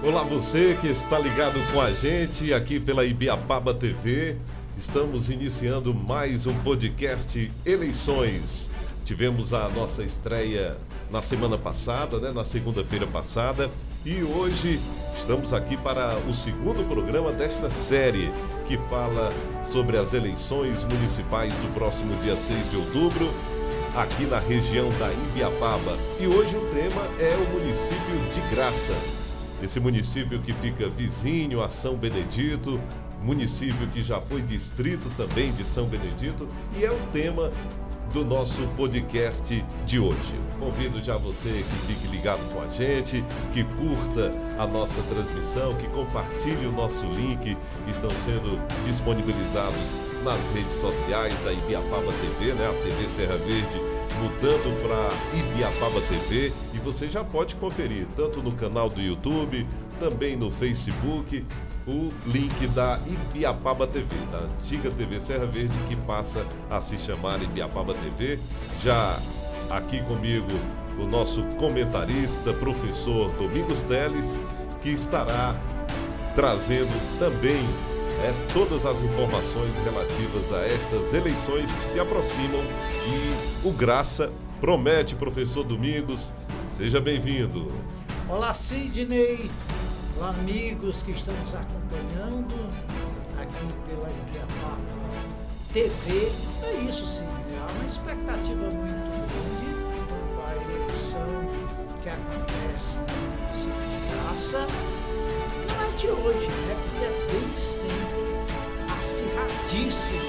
Olá você que está ligado com a gente aqui pela Ibiapaba TV. Estamos iniciando mais um podcast Eleições. Tivemos a nossa estreia na semana passada, na segunda-feira passada, e hoje estamos aqui para o segundo programa desta série que fala sobre as eleições municipais do próximo dia 6 de outubro, aqui na região da Ibiapaba. E hoje o tema é o município de Graça. Esse município que fica vizinho a São Benedito, município que já foi distrito também de São Benedito, e é o tema do nosso podcast de hoje. Convido já você que fique ligado com a gente, que curta a nossa transmissão, que compartilhe o nosso link que estão sendo disponibilizados nas redes sociais da Ibiapaba TV, a TV Serra Verde, mudando para Ibiapaba TV, e você já pode conferir tanto no canal do YouTube, também no Facebook, o link da Ibiapaba TV, da antiga TV Serra Verde, que passa a se chamar Ibiapaba TV. Já aqui comigo o nosso comentarista, professor Domingos Teles, que estará trazendo também todas as informações relativas a estas eleições que se aproximam, e o Graça promete. Professor Domingos, seja bem-vindo. Olá, Sidney, olá, amigos que estão nos acompanhando aqui pela Ibiapaba TV. É isso, Sidney, há uma expectativa muito grande quanto à eleição que acontece no município de Graça. Não é de hoje, porque é bem sempre acirradíssimo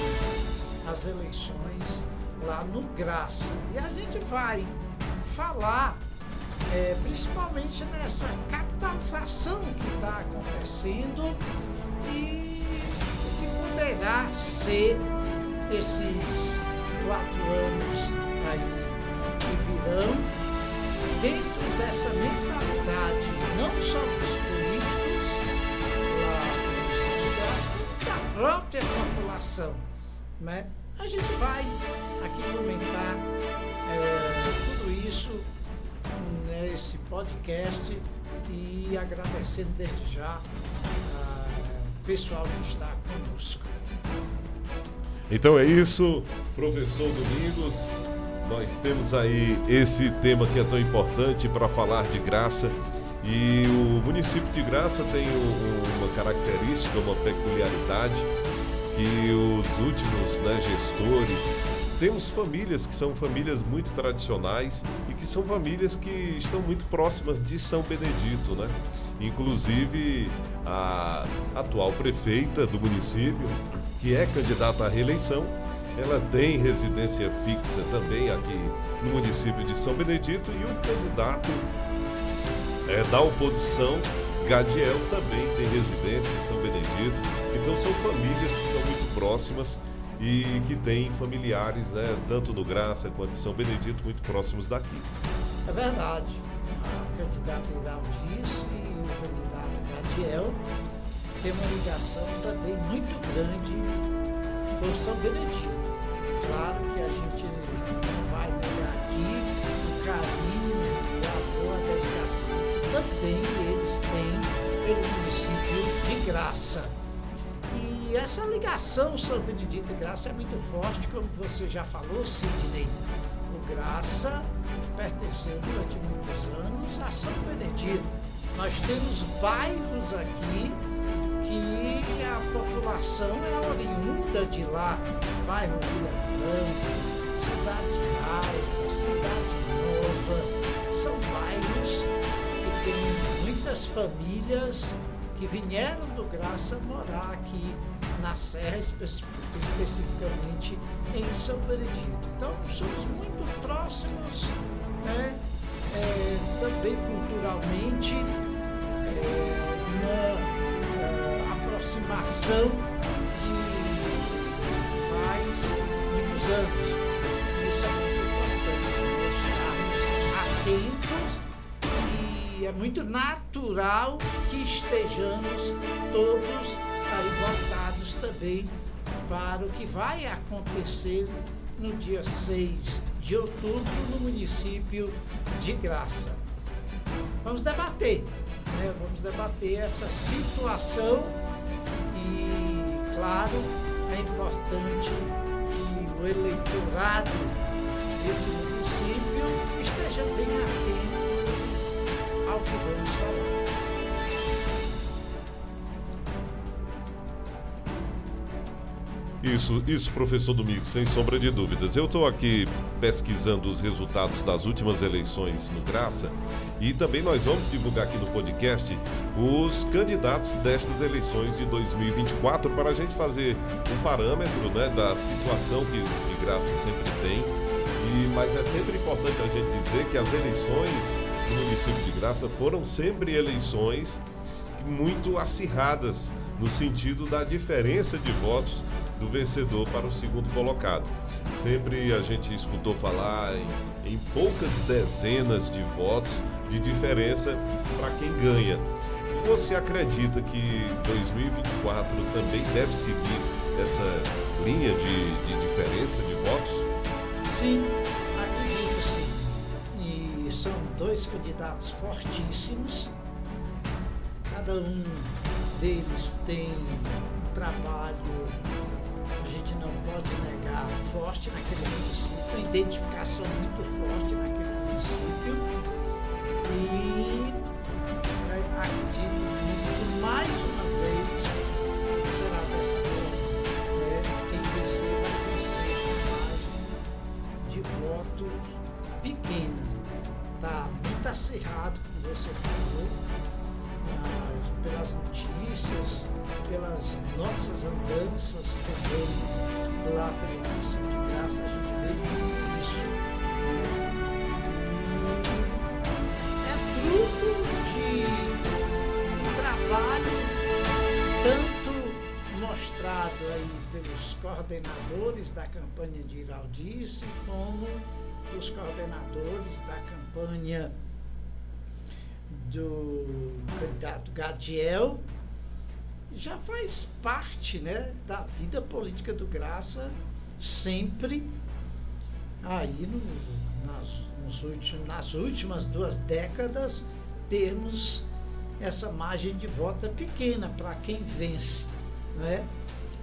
as eleições lá no Graça. E a gente vai falar principalmente nessa capitalização que está acontecendo e o que poderá ser esses 4 anos aí que virão dentro dessa mentalidade não só dos políticos lá no município de Graça, como da própria população, né? A gente vai aqui comentar tudo isso nesse podcast, e agradecendo desde já o pessoal que está conosco. Então é isso, professor Domingos. Nós temos aí esse tema que é tão importante para falar de Graça, e o município de Graça tem uma característica, uma peculiaridade, que os últimos gestores, temos famílias que são famílias muito tradicionais e que são famílias que estão muito próximas de São Benedito, Inclusive a atual prefeita do município, que é candidata à reeleição, ela tem residência fixa também aqui no município de São Benedito, e o candidato da oposição, Gadiel, também tem residência em São Benedito. Então são famílias que são muito próximas e que têm familiares, tanto no Graça quanto em São Benedito, muito próximos daqui. É verdade. A candidata Iraldo disse, e o candidato Gadiel tem uma ligação também muito grande com São Benedito. Claro que a gente não vai negar aqui o carinho, o amor, a dedicação que também eles têm pelo município de Graça. E essa ligação São Benedito e Graça é muito forte, como você já falou, Sidney. O Graça pertenceu durante muitos anos a São Benedito. Nós temos bairros aqui que a população é oriunda de lá. Bairro Vila Franca, Cidade Alta, Cidade Nova. São bairros que têm muitas famílias que vieram do Graça morar aqui na Serra, especificamente em São Benedito. Então, somos muito próximos, também culturalmente, uma aproximação que faz muitos anos. Isso é muito importante, estarmos atentos, e é muito natural que estejamos todos aí voltados também para o que vai acontecer no dia 6 de outubro no município de Graça. Vamos debater né, vamos debater essa situação e, claro, é importante que o eleitorado desse município esteja bem atento ao que vamos falar. Isso, professor Domingos, sem sombra de dúvidas. Eu estou aqui pesquisando os resultados das últimas eleições no Graça e também nós vamos divulgar aqui no podcast os candidatos destas eleições de 2024 para a gente fazer um parâmetro, né, da situação que Graça sempre tem. Mas é sempre importante a gente dizer que as eleições no município de Graça foram sempre eleições muito acirradas no sentido da diferença de votos do vencedor para o segundo colocado. Sempre a gente escutou falar em poucas dezenas de votos de diferença para quem ganha. E você acredita que 2024 também deve seguir essa linha de diferença de votos? Sim, acredito sim. E são dois candidatos fortíssimos. Cada um deles tem um trabalho, a gente não pode negar, forte naquele município, uma identificação muito forte naquele município. E acredito que mais uma vez será dessa forma, né? Quem vencer vai vencer com margem de votos pequenas. Está muito acirrado, como você falou, pelas notícias, pelas nossas andanças também lá pelo município de Graça, a gente vê muito isso. E é fruto de um trabalho tanto mostrado aí pelos coordenadores da campanha de Iraldice, como dos coordenadores da campanha do candidato Gadiel. Já faz parte, né, da vida política do Graça, sempre aí nas últimas 2 décadas temos essa margem de voto pequena para quem vence, né?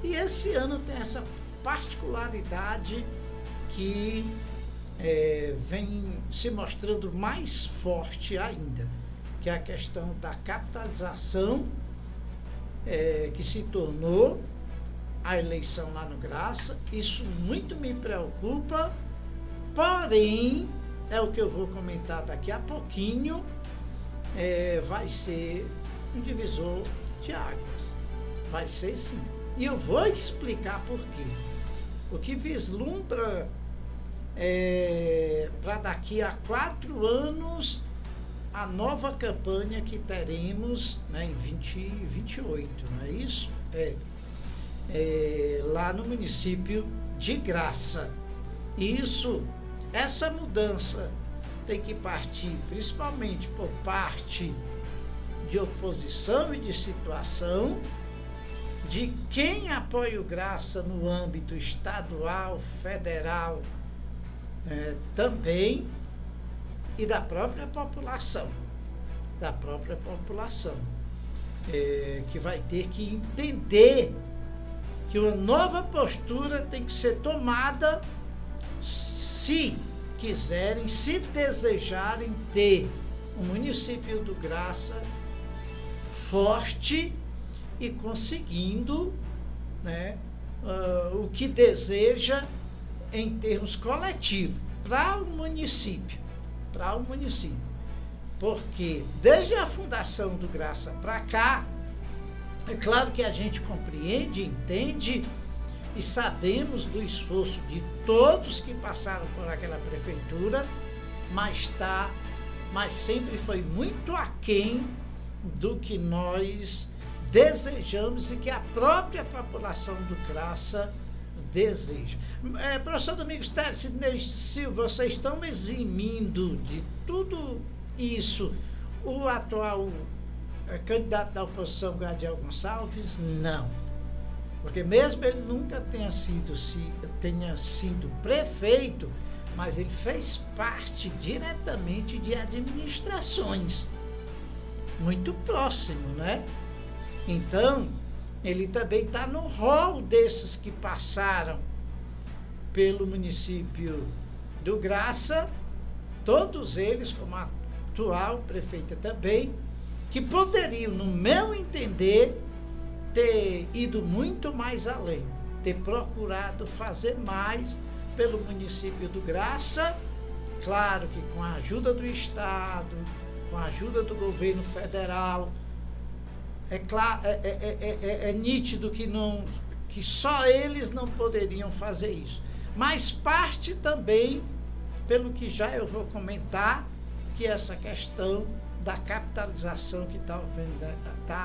E esse ano tem essa particularidade que vem se mostrando mais forte ainda, que é a questão da capitalização, que se tornou a eleição lá no Graça. Isso muito me preocupa, porém, é o que eu vou comentar daqui a pouquinho, vai ser um divisor de águas. Vai ser sim. E eu vou explicar por quê. O que vislumbra para daqui a 4 anos a nova campanha que teremos, né, em 2028, não é isso? Lá no município de Graça. Essa mudança tem que partir principalmente por parte de oposição e de situação, de quem apoia o Graça no âmbito estadual, federal, também, e da própria população, que vai ter que entender que uma nova postura tem que ser tomada se quiserem, se desejarem ter um município do Graça forte e conseguindo, né, o que deseja em termos coletivos para o município. Porque desde a fundação do Graça para cá, é claro que a gente compreende, entende e sabemos do esforço de todos que passaram por aquela prefeitura, mas sempre foi muito aquém do que nós desejamos e que a própria população do Graça deseja. Professor Domingos Teles, Sidnei Silva, vocês estão eximindo de tudo isso o atual candidato da oposição, Gadiel Gonçalves? Não. Porque mesmo ele nunca tenha sido prefeito, mas ele fez parte diretamente de administrações. muito próximo, né? Então, ele também está no rol desses que passaram pelo município do Graça, todos eles, como a atual prefeita também, que poderiam, no meu entender, ter ido muito mais além, ter procurado fazer mais pelo município do Graça, claro que com a ajuda do Estado, com a ajuda do governo federal. É claro, é nítido que só eles não poderiam fazer isso. Mas parte também, pelo que já eu vou comentar, que essa questão da capitalização que está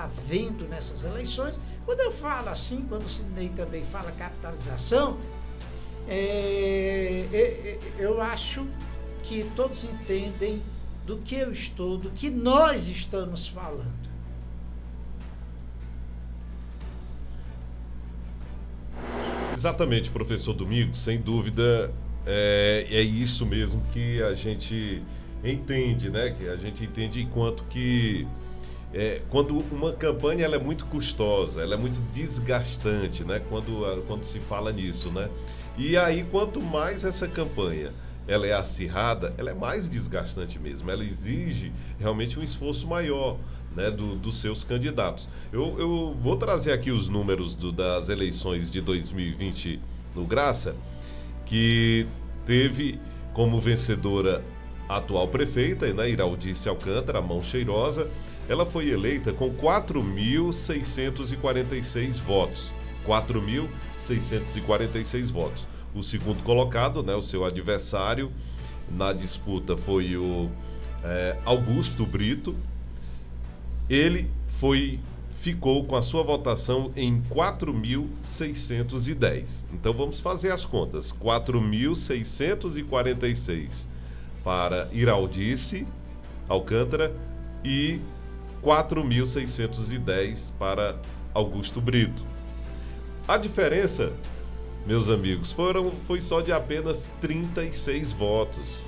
havendo nessas eleições. Quando eu falo assim, quando o Sidney também fala capitalização, eu acho que todos entendem do que eu estou, do que nós estamos falando. Exatamente, professor Domingos, sem dúvida é isso mesmo que a gente entende, né? Que a gente entende enquanto que quando uma campanha ela é muito custosa, ela é muito desgastante, né? Quando se fala nisso, né? E aí, quanto mais essa campanha ela é acirrada, ela é mais desgastante mesmo, ela exige realmente um esforço maior, né, dos seus candidatos. Eu vou trazer aqui os números das eleições de 2020 no Graça, que teve como vencedora a atual prefeita, né, Iraldice Alcântara, a mão cheirosa. Ela foi eleita com 4.646 votos. 4.646 votos. O segundo colocado, né, o seu adversário na disputa foi o Augusto Brito. Ele ficou com a sua votação em 4.610. Então vamos fazer as contas. 4.646 para Iraldice Alcântara e 4.610 para Augusto Brito. A diferença, meus amigos, foi só de apenas 36 votos.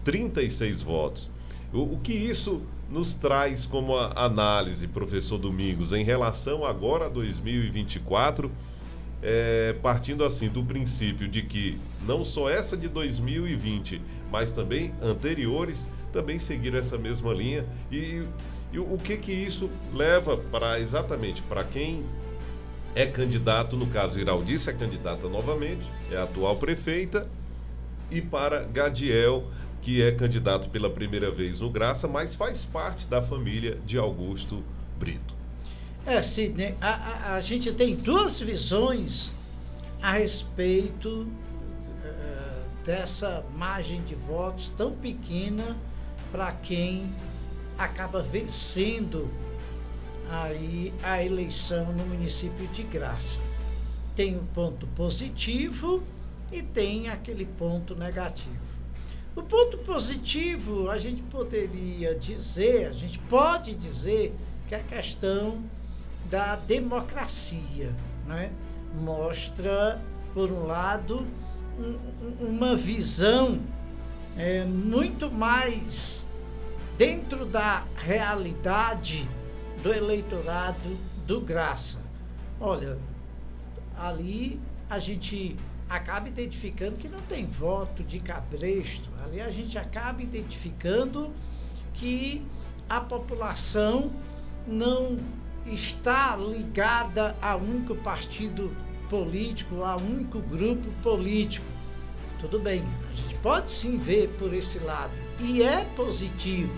36 votos. O que isso nos traz como análise, professor Domingos, em relação agora a 2024, partindo assim do princípio de que não só essa de 2020, mas também anteriores, também seguiram essa mesma linha. E o que isso leva exatamente para quem é candidato, no caso Iraldice é candidata novamente, é a atual prefeita, e para Gadiel, que é candidato pela primeira vez no Graça, mas faz parte da família de Augusto Brito. Sidney, a gente tem duas visões a respeito dessa margem de votos tão pequena para quem acaba vencendo aí a eleição no município de Graça. Tem um ponto positivo e tem aquele ponto negativo. O ponto positivo, a gente pode dizer que é a questão da democracia, né? Mostra, por um lado, uma visão muito mais dentro da realidade do eleitorado do Graça. Olha, ali a gente acaba identificando que não tem voto de cabresto. Ali a gente acaba identificando que a população não está ligada a um único partido político, a um único grupo político. Tudo bem, a gente pode sim ver por esse lado. E é positivo,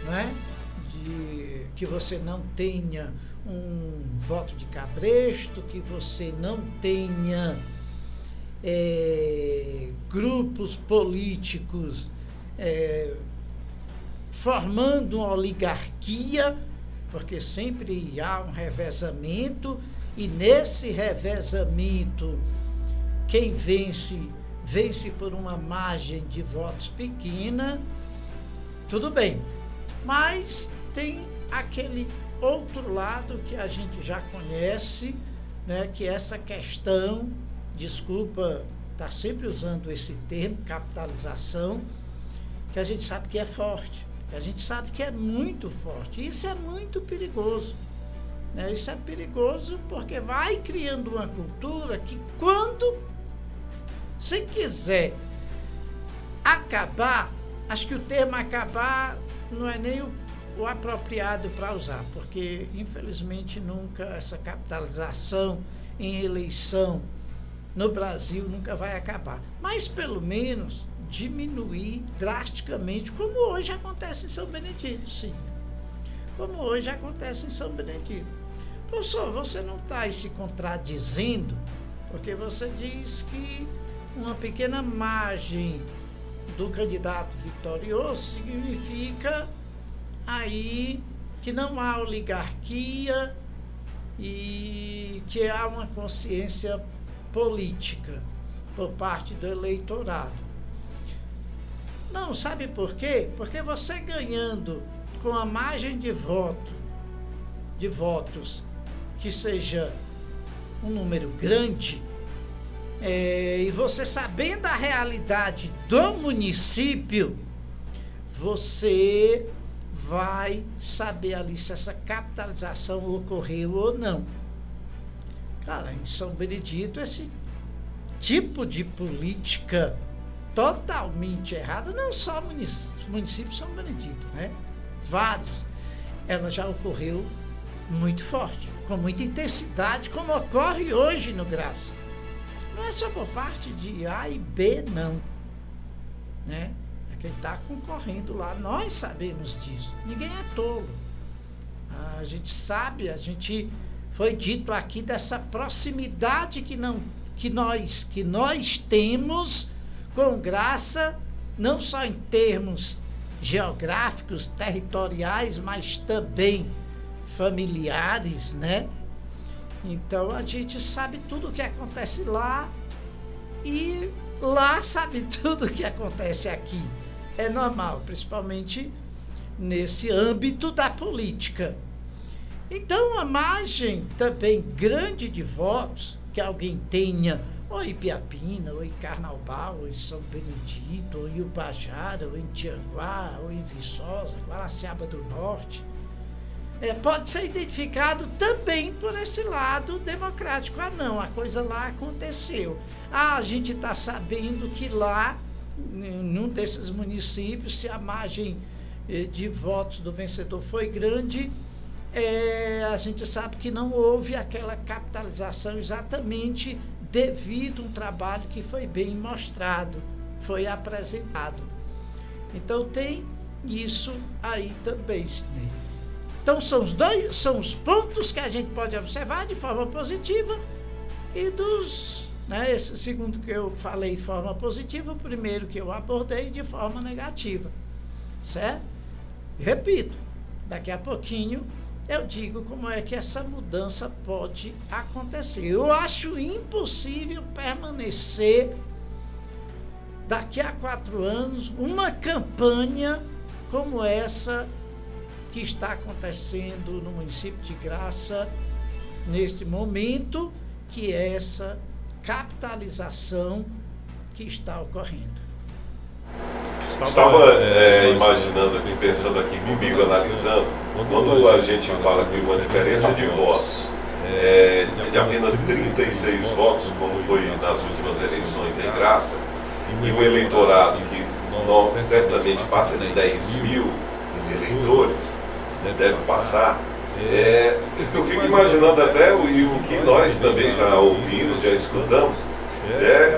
não é? Que você não tenha um voto de cabresto, que você não tenha grupos políticos formando uma oligarquia, porque sempre há um revezamento, e nesse revezamento quem vence por uma margem de votos pequena. Tudo bem, mas tem aquele outro lado que a gente já conhece, né, que é essa questão, desculpa estar sempre usando esse termo, capitalização, que a gente sabe que é forte. A gente sabe que é muito forte. Isso é muito perigoso. Né? Isso é perigoso porque vai criando uma cultura que quando se quiser acabar, acho que o termo acabar não é nem o apropriado para usar, porque infelizmente nunca essa capitalização em eleição no Brasil nunca vai acabar. Mas pelo menos diminuir drasticamente, como hoje acontece em São Benedito, sim. Como hoje acontece em São Benedito. Professor, você não está aí se contradizendo, porque você diz que uma pequena margem do candidato vitorioso significa aí que não há oligarquia e que há uma consciência política por parte do eleitorado. Não, sabe por quê? Porque você ganhando com a margem de votos que seja um número grande, e você sabendo a realidade do município, você vai saber ali se essa capitalização ocorreu ou não. Cara, em São Benedito, esse tipo de política totalmente errada, não só o município de São Benedito, né? Vários. Ela já ocorreu muito forte, com muita intensidade, como ocorre hoje no Graça. Não é só por parte de A e B, não. Né? É quem está concorrendo lá. Nós sabemos disso. Ninguém é tolo. A gente sabe, foi dito aqui dessa proximidade que nós temos com Graça, não só em termos geográficos, territoriais, mas também familiares, né? Então a gente sabe tudo o que acontece lá e lá sabe tudo o que acontece aqui. É normal, principalmente nesse âmbito da política. Então a margem também grande de votos que alguém tenha, ou em Ibiapina, ou em Carnaubal, ou em São Benedito, ou em Ubajara, ou em Tianguá, ou em Viçosa, Guaraciaba do Norte, pode ser identificado também por esse lado democrático. Ah, não, a coisa lá aconteceu. Ah, a gente está sabendo que lá, num desses municípios, se a margem de votos do vencedor foi grande, a gente sabe que não houve aquela capitalização exatamente devido a um trabalho que foi bem mostrado, foi apresentado. Então tem isso aí também, Sidney. Então são os pontos que a gente pode observar de forma positiva e esse segundo que eu falei de forma positiva, o primeiro que eu abordei de forma negativa, certo? Repito, daqui a pouquinho eu digo como é que essa mudança pode acontecer. Eu acho impossível permanecer daqui a 4 anos uma campanha como essa que está acontecendo no município de Graça neste momento, que é essa capitalização que está ocorrendo. Estava imaginando aqui, pensando aqui comigo, analisando, quando a gente fala que uma diferença de votos de apenas 36 votos, como foi nas últimas eleições em Graça, e um eleitorado que certamente passa de 10 mil eleitores, deve passar, eu fico imaginando até o que nós também já ouvimos, já escutamos,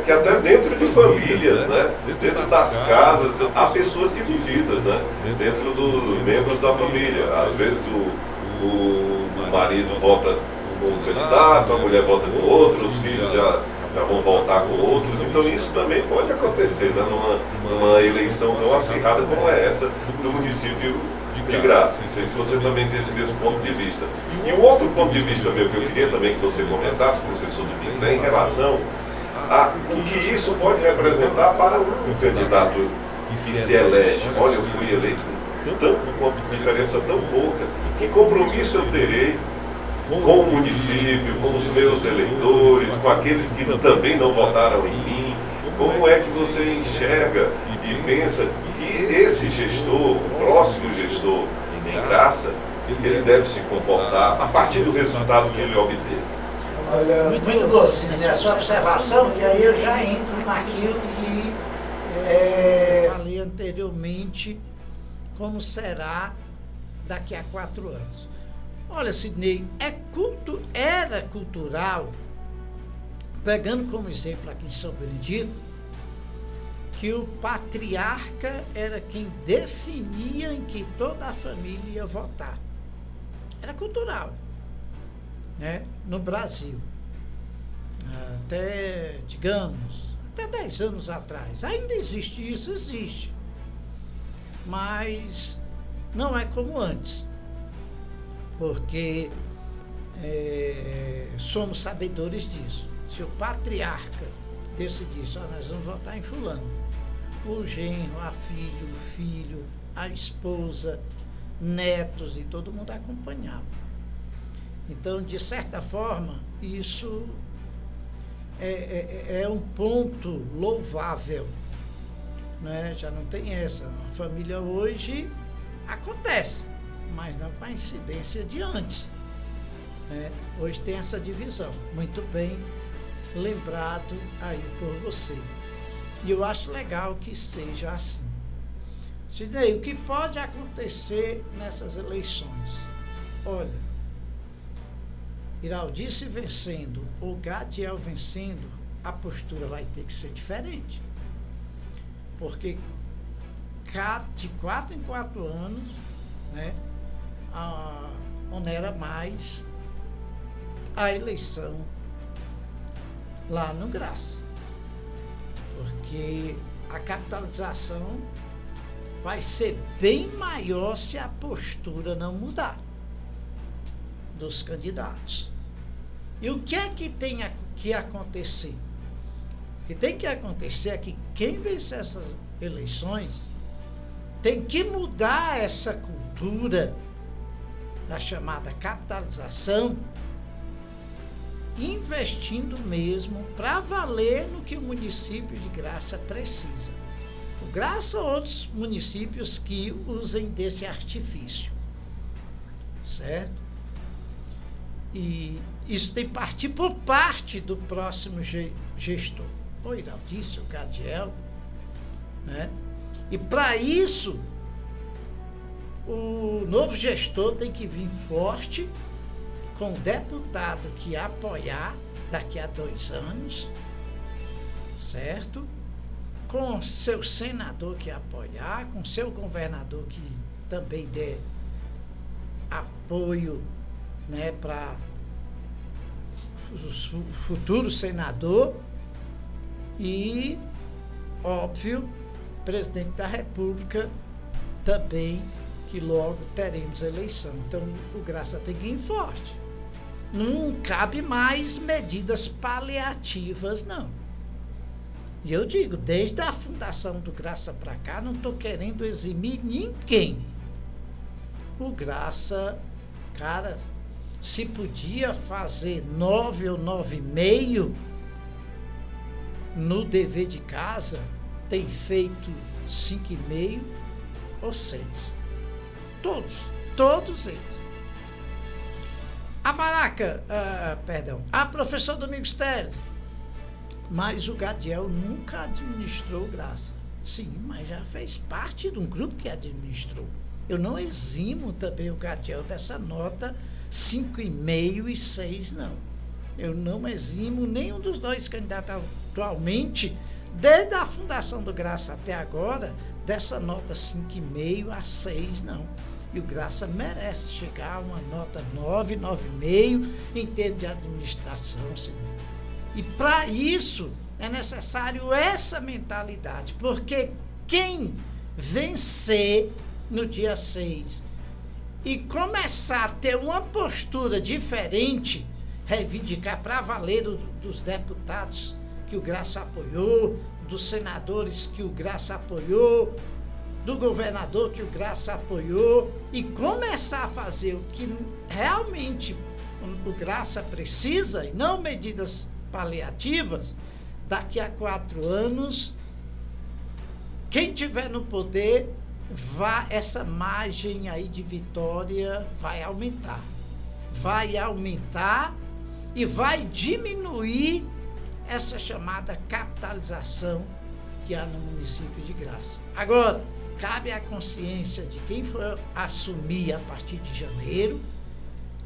que até dentro de famílias, né, dentro das casas, há pessoas divididas, né, dentro dos membros da família. Às vezes o marido vota com um candidato, a mulher vota com outro, os filhos já vão votar com outros. Então isso também pode acontecer, né, numa eleição tão acirrada como é essa do município de Graça. Não sei se você também tem esse mesmo ponto de vista. E um outro ponto de vista meu que eu queria também que você comentasse, professor Domingos, é em relação a o que isso pode representar para um candidato que se elege. Olha, eu fui eleito com uma diferença tão pouca. Que compromisso eu terei com o município, com os meus eleitores, com aqueles que também não votaram em mim, Como é que você enxerga e pensa que esse gestor, o próximo gestor em Graça, ele deve se comportar a partir do resultado que ele obteve? Olha, muito bom, Sidney, a sua observação, que aí eu já entro naquilo que falei anteriormente, como será daqui a 4 anos. Olha, Sidney, era cultural, pegando como exemplo aqui em São Benedito, que o patriarca era quem definia em que toda a família ia votar. Era cultural, né? No Brasil. Até, digamos, até 10 anos atrás. Ainda existe isso, existe. Mas não é como antes. Porque somos sabedores disso. Se o patriarca decidisse, nós vamos votar em fulano, o genro, a filha, o filho, a esposa, netos e todo mundo acompanhava. Então, de certa forma, isso é um ponto louvável, né? Já não tem essa. A família hoje acontece, mas não com a incidência de antes, né? Hoje tem essa divisão, muito bem lembrado aí por você. E eu acho legal que seja assim. Sidney, o que pode acontecer nessas eleições? Olha, Iraldice vencendo ou Gadiel vencendo, a postura vai ter que ser diferente. Porque de 4 em 4 anos, né, onera mais a eleição lá no Graça. Porque a capitalização vai ser bem maior se a postura não mudar dos candidatos. E o que é que tem que acontecer? O que tem que acontecer é que quem vencer essas eleições tem que mudar essa cultura da chamada capitalização, investindo mesmo para valer no que o município de Graça precisa. O Graça ou outros municípios que usem desse artifício, certo? E isso tem que partir por parte do próximo gestor, o Iraldice, o Gadiel, né? E para isso, o novo gestor tem que vir forte, com o deputado que apoiar daqui a 2 anos, certo? Com seu senador que apoiar, com seu governador que também dê apoio, né, para o futuro senador e, óbvio, presidente da República também, que logo teremos eleição. Então, o Graça tem que ir forte. Não cabe mais medidas paliativas, não. E eu digo, desde a fundação do Graça para cá, não estou querendo eximir ninguém. O Graça, cara, se podia fazer 9 ou 9,5 no dever de casa, tem feito 5,5 ou 6. Todos eles. A professor Domingos Teles, mas o Gadiel nunca administrou Graça. Sim, mas já fez parte de um grupo que administrou. Eu não eximo também o Gadiel dessa nota 5,5 e 6, não. Eu não eximo nenhum dos dois candidatos atualmente, desde a fundação do Graça até agora, dessa nota 5,5 a 6, não. E o Graça merece chegar a uma nota 9, 9,5 em termos de administração, senhor. E para isso é necessário essa mentalidade, porque quem vencer no dia 6 e começar a ter uma postura diferente, reivindicar para valer dos deputados que o Graça apoiou, dos senadores que o Graça apoiou, do governador que o Graça apoiou, e começar a fazer o que realmente o Graça precisa, e não medidas paliativas, daqui a 4 anos, quem tiver no poder, essa margem aí de vitória vai aumentar. Vai aumentar e vai diminuir essa chamada capitalização que há no município de Graça. Agora, cabe à consciência de quem for assumir a partir de janeiro,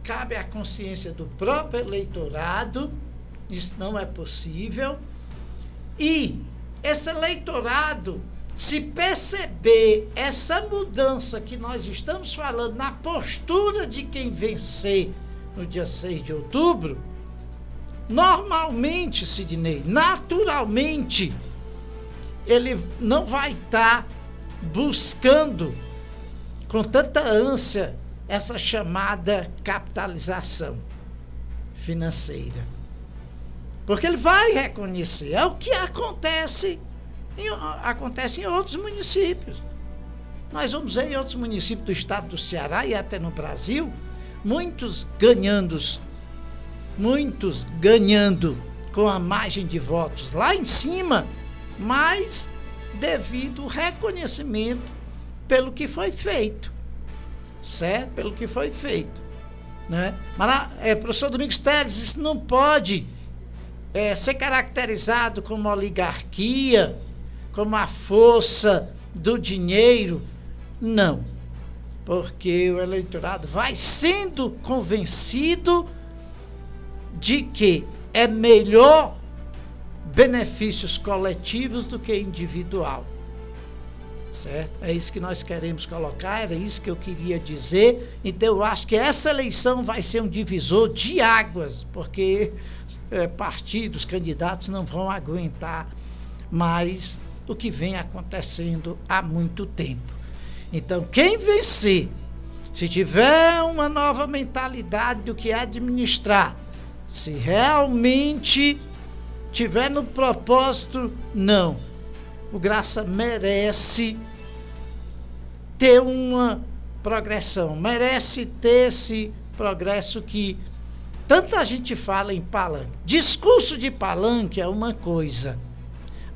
cabe à consciência do próprio eleitorado, isso não é possível, e esse eleitorado, se perceber essa mudança que nós estamos falando na postura de quem vencer no dia 6 de outubro, normalmente, Sidney, naturalmente, ele não vai estar buscando com tanta ânsia essa chamada capitalização financeira. Porque ele vai reconhecer, é o que acontece em outros municípios. Nós vamos ver em outros municípios do estado do Ceará e até no Brasil, muitos ganhando com a margem de votos lá em cima, mas devido ao reconhecimento pelo que foi feito, certo? Pelo que foi feito, né? Mas, professor Domingos Teles, isso não pode ser caracterizado como oligarquia, como a força do dinheiro, não, porque o eleitorado vai sendo convencido de que é melhor benefícios coletivos do que individual, certo? É isso que nós queremos colocar, era isso que eu queria dizer. Então eu acho que essa eleição vai ser um divisor de águas, porque partidos, candidatos não vão aguentar mais o que vem acontecendo há muito tempo. Então, quem vencer, se tiver uma nova mentalidade do que administrar, se realmente tiver no propósito, não, o Graça merece ter uma progressão, merece ter esse progresso que tanta gente fala em palanque. Discurso de palanque é uma coisa,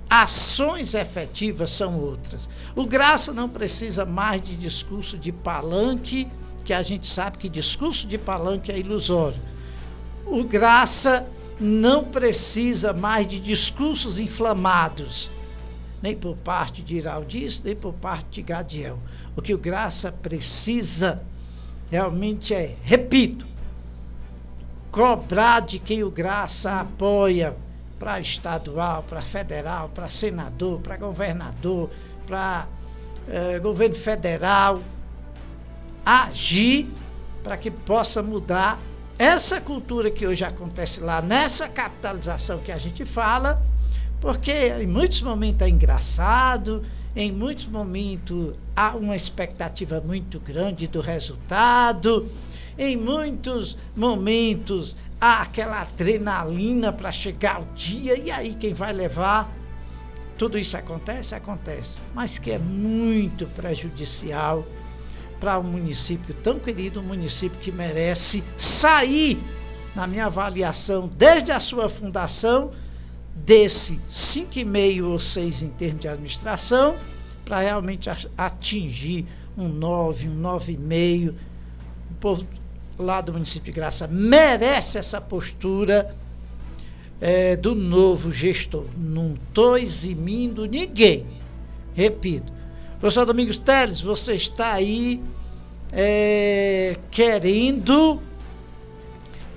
ações efetivas são outras. O Graça não precisa mais de discurso de palanque, que a gente sabe que discurso de palanque é ilusório. O Graça não precisa mais de discursos inflamados, nem por parte de Iraldice, nem por parte de Gadiel. O que o Graça precisa realmente é, repito, cobrar de quem o Graça apoia, para estadual, para federal, para senador, para governador, para governo federal, agir para que possa mudar essa cultura que hoje acontece lá, nessa capitalização que a gente fala, porque em muitos momentos é engraçado, em muitos momentos há uma expectativa muito grande do resultado, em muitos momentos há aquela adrenalina para chegar o dia, e aí quem vai levar? Tudo isso acontece, mas que é muito prejudicial para um município tão querido, um município que merece sair, na minha avaliação, desde a sua fundação, desse 5,5 ou 6 em termos de administração, para realmente atingir um 9, um 9,5. O povo lá do município de Graça merece essa postura do novo gestor. Não estou eximindo ninguém. Repito, professor Domingos Teles, você está aí querendo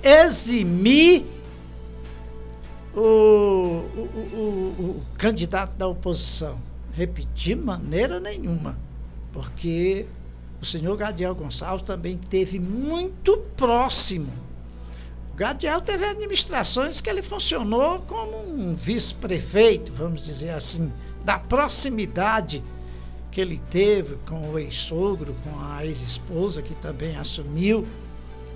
eximir o candidato da oposição. Repetir de maneira nenhuma, porque o senhor Gadiel Gonçalves também esteve muito próximo. O Gadiel teve administrações que ele funcionou como um vice-prefeito, vamos dizer assim, da proximidade que ele teve com o ex-sogro, com a ex-esposa, que também assumiu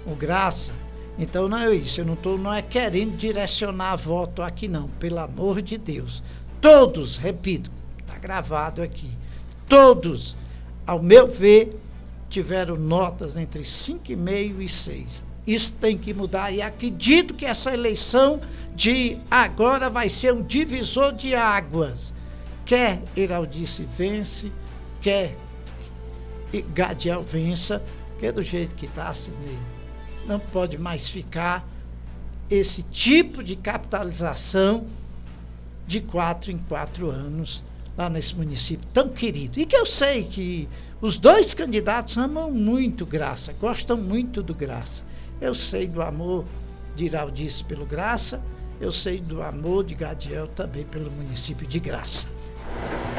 o Graça. Então não é isso, não é querendo direcionar voto aqui não, pelo amor de Deus. Todos, repito, está gravado aqui, todos, ao meu ver, tiveram notas entre 5,5 e 6. Isso tem que mudar e acredito que essa eleição agora vai ser um divisor de águas. Quer Heraldice vence, quer Gadiel vença, que é do jeito que está, Sidney. Não pode mais ficar esse tipo de capitalização de 4 em 4 anos lá nesse município tão querido. E que eu sei que os dois candidatos amam muito Graça, gostam muito do Graça. Eu sei do amor de Heraldice pelo Graça, eu sei do amor de Gadiel também pelo município de Graça.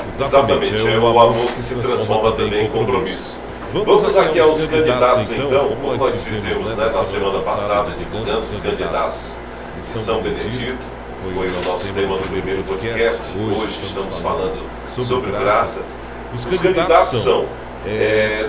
Exatamente, o amor que se transforma também em compromisso. Vamos aqui aos candidatos, então, como nós fizemos na semana passada, divulgando os candidatos de São Benedito, foi o nosso tema do primeiro podcast. Hoje estamos falando sobre Graça. Os candidatos são,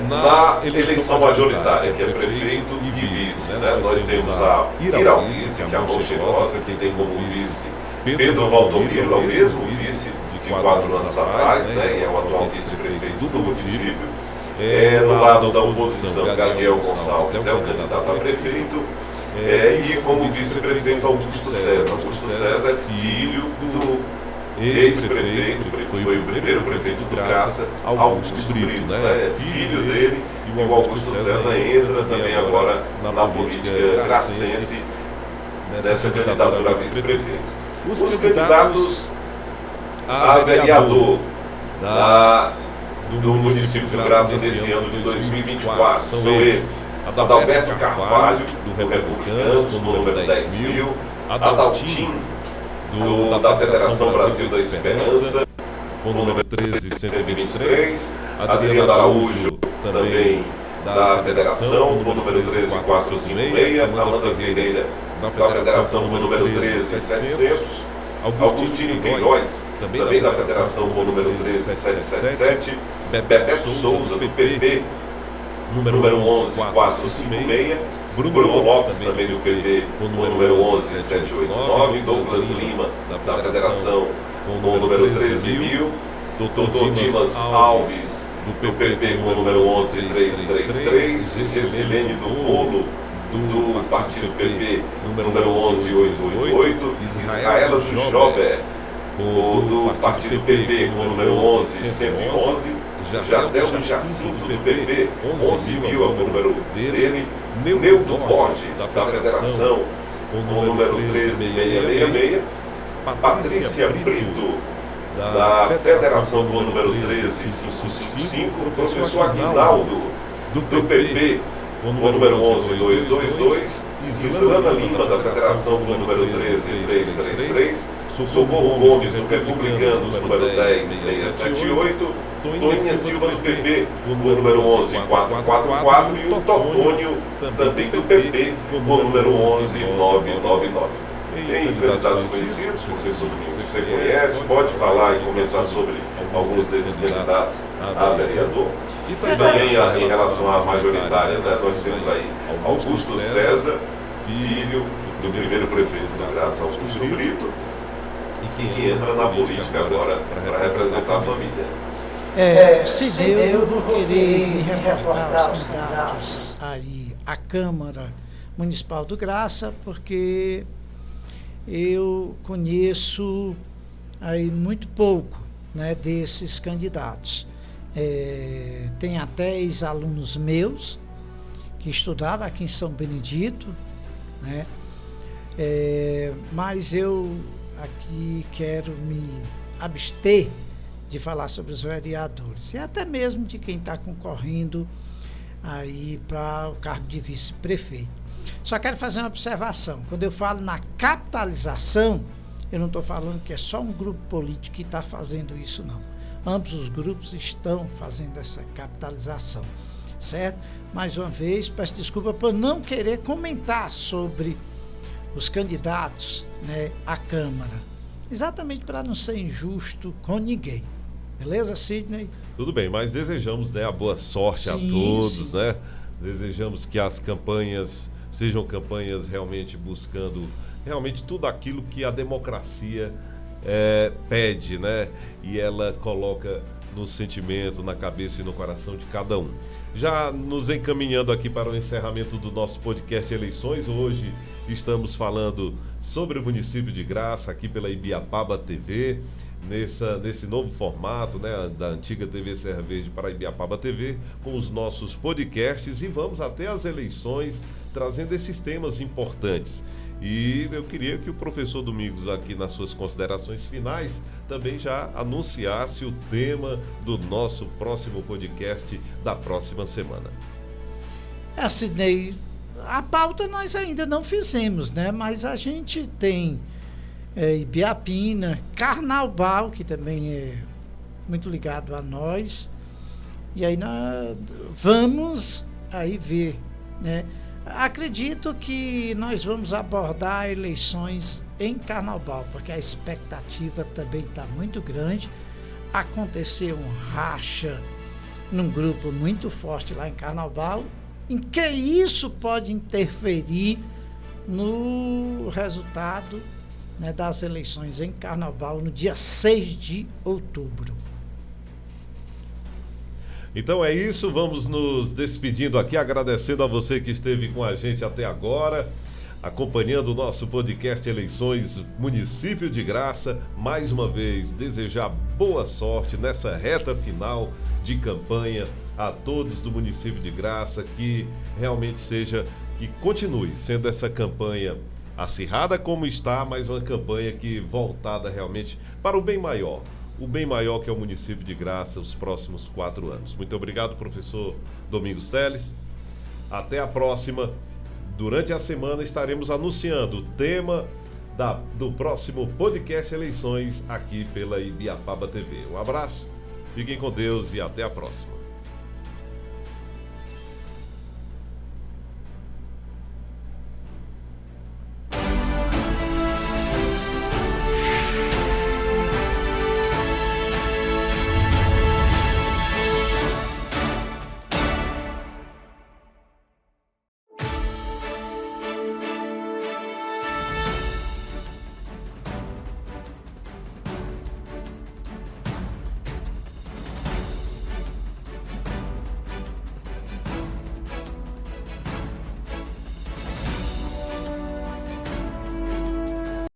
na eleição majoritária, que é prefeito e vice, nós temos a Heraldice, que é a mão cheirosa, que tem como vice Pedro Valdomiro, é o mesmo vice de 4 anos atrás, e é o atual vice-prefeito do município. No lado da oposição, Gadiel Gonçalves é o candidato a prefeito, e como vice-prefeito Augusto César. Augusto César é filho do ex-prefeito, foi o primeiro prefeito do Graça, Augusto Brito, é filho dele, e o Augusto César entra também agora na política gracense, nessa candidatura a vice-prefeito. Os candidatos a vereador do município de Graça nesse ano de 2024 são esses: Adalberto Carvalho, do Republicanos, com o número 10.000, Adaltim, da Federação Brasil da Esperança, com o número 13.123, Adriana Araújo, também da Federação, com o número 13.456, Amanda Ferreira, da Federação, com o número 13.700, Augustinho Queiroz, também da Federação, com o número 13.777, Bebeto Souza, do PP, número 11.456, Bruno Lopes, também do PP, com o número 11.789, Douglas Lima, da Federação, com o número 13.000, Dr. Dimas Alves, do PP, com o número 11.333, Gessilene do Polo, do Partido PP, número 11.888, Israela Jujober, do Partido PP, com o número 11.111, Jardel Jacinto do PP, 11.000 é o número dele, Neudo Borges, da Federação, com o número 13.666, Patrícia Brito, da Federação, com o número 13.555, professor Aguinaldo, do PP, com o número 11.222, Islana Lima, da Federação, com o número 13.333, Socorro Gomes, do Republicanos, número 10.678, Toninha Silva, do PP, com o número 11.444, e o Totônio, também do PP, com o número 11.999. Tem candidatos conhecidos, professor Domingos, que você conhece, pode falar e comentar sobre alguns desses candidatos a vereador. E também em relação à majoritária, nós temos aí Augusto César, filho do primeiro prefeito da Graça, Augusto Brito, e que entra na política agora para representar a família. Se Deus, eu vou querer me reportar os candidatos aí à Câmara Municipal do Graça, porque eu conheço aí muito pouco, desses candidatos. Tem até ex-alunos meus que estudaram aqui em São Benedito, mas eu aqui quero me abster de falar sobre os vereadores e até mesmo de quem está concorrendo aí para o cargo de vice-prefeito. Só quero fazer uma observação. Quando eu falo na capitalização, eu não estou falando que é só um grupo político que está fazendo isso, não. Ambos os grupos estão fazendo essa capitalização, certo? Mais uma vez, peço desculpa por não querer comentar sobre os candidatos à Câmara, exatamente para não ser injusto com ninguém. Beleza, Sidney? Tudo bem, mas desejamos a boa sorte a todos, sim. Desejamos que as campanhas sejam campanhas realmente buscando realmente tudo aquilo que a democracia pede, e ela coloca no sentimento, na cabeça e no coração de cada um. Já nos encaminhando aqui para o encerramento do nosso podcast Eleições, hoje estamos falando sobre o município de Graça, aqui pela Ibiapaba TV, nesse novo formato, né, da antiga TV Serra Verde para a Ibiapaba TV, com os nossos podcasts, e vamos até as eleições, trazendo esses temas importantes. E eu queria que o professor Domingos, aqui nas suas considerações finais, também já anunciasse o tema do nosso próximo podcast da próxima semana. Sidney, a pauta nós ainda não fizemos, né? Mas a gente tem Ibiapina, Carnaubal, que também é muito ligado a nós, e aí nós vamos aí ver, né? Acredito que nós vamos abordar eleições em Carnaubal, porque a expectativa também está muito grande. Aconteceu um racha num grupo muito forte lá em Carnaubal, em que isso pode interferir no resultado, né, das eleições em Carnaubal no dia 6 de outubro. Então é isso, vamos nos despedindo aqui, agradecendo a você que esteve com a gente até agora, acompanhando o nosso podcast Eleições Município de Graça. Mais uma vez, desejar boa sorte nessa reta final de campanha a todos do município de Graça, que realmente que continue sendo essa campanha acirrada como está, mas uma campanha que voltada realmente para o bem maior. O bem maior que é o município de Graça, os próximos 4 anos. Muito obrigado, professor Domingos Teles. Até a próxima. Durante a semana estaremos anunciando o tema do próximo podcast Eleições aqui pela Ibiapaba TV. Um abraço, fiquem com Deus e até a próxima.